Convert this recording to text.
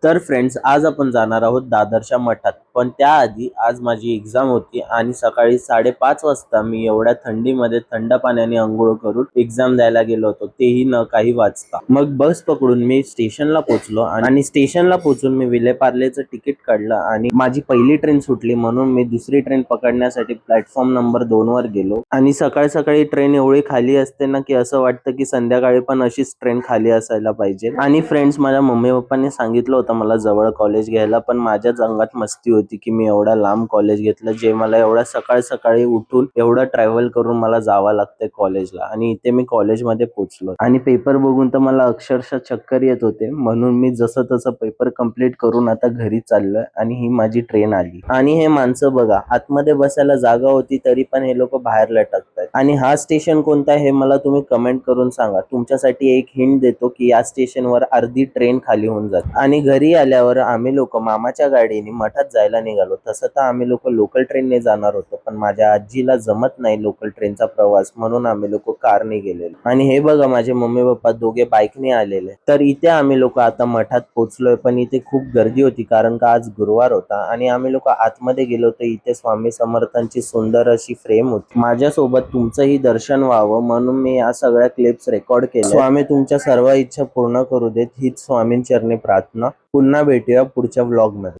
तर फ्रेंड्स, आज आपण जाणार आहोत दादरच्या मठात. पण त्याआधी आज माझी एक्झाम होती आणि सकाळी 5:30 वाजता मी एवढ्या थंडीमध्ये थंड पाण्याने अंघोळ करून एक्झाम द्यायला गेलो होतो, तेही न काही वाचता. मग बस पकडून मी स्टेशनला पोहोचलो आणि स्टेशनला पोहोचून मी विलेपार्लेचं तिकीट काढलं आणि माझी पहिली ट्रेन सुटली म्हणून मी दुसरी ट्रेन पकडण्यासाठी प्लॅटफॉर्म नंबर 2 वर गेलो. आणि सकाळी सकाळी ट्रेन एवढी खाली असते ना की असं वाटतं की संध्याकाळी पण अशीच ट्रेन खाली असायला पाहिजे. आणि फ्रेंड्स, माझ्या मम्मी पप्पांनी सांगितलं होतं मला जवळ कॉलेज घ्यायला, पण माझ्याच अंगात मस्ती होती की मी एवढ्या लांब कॉलेज घेतलं, जे मला एवढ्या सकाळी सकाळी उठून एवढं ट्रॅव्हल करून मला जावं लागतंय कॉलेजला. आणि इथे मी कॉलेजमध्ये पोहोचलो आणि पेपर बघून तर मला अक्षरशः चक्कर येत होते. म्हणून मी जसं तसं पेपर कम्प्लीट करून आता घरी चाललोय आणि ही माझी ट्रेन आली. आणि हे माणसं बघा, आतमध्ये बसायला जागा होती तरी पण हे लोक बाहेर लटकतायत. आणि हा स्टेशन कोणता आहे हे मला तुम्ही कमेंट करून सांगा. तुमच्यासाठी एक हिंट देतो की या स्टेशनवर अर्धी ट्रेन खाली होऊन जाते. आणि घरी आल्यावर आम्ही लोक मामाच्या गाडीने मठात जायला निघालो. तसं तर आम्ही लोक लोकल ट्रेनने जाणार होतो, पण माझ्या आजीला जमत नाही लोकल ट्रेनचा प्रवास, म्हणून आम्ही लोक कारने गेलेलो. आणि हे बघा, माझे मम्मी पप्पा दोघे बाईकने आलेले. तर इथे आम्ही लोक आता मठात पोहोचलोय, पण इथे खूप गर्दी होती कारण का आज गुरुवार होता. आणि आम्ही लोक आतमध्ये गेलो तर इथे स्वामी समर्थांची सुंदर अशी फ्रेम होती. माझ्यासोबत तुमचंही दर्शन व्हावं म्हणून मी या सगळ्या क्लिप्स रेकॉर्ड केल्या. स्वामी तुमच्या सर्व इच्छा पूर्ण करू देत, हीच स्वामींचरणी प्रार्थना. पुन्हा भेटूया पुढच्या व्लॉग मध्ये.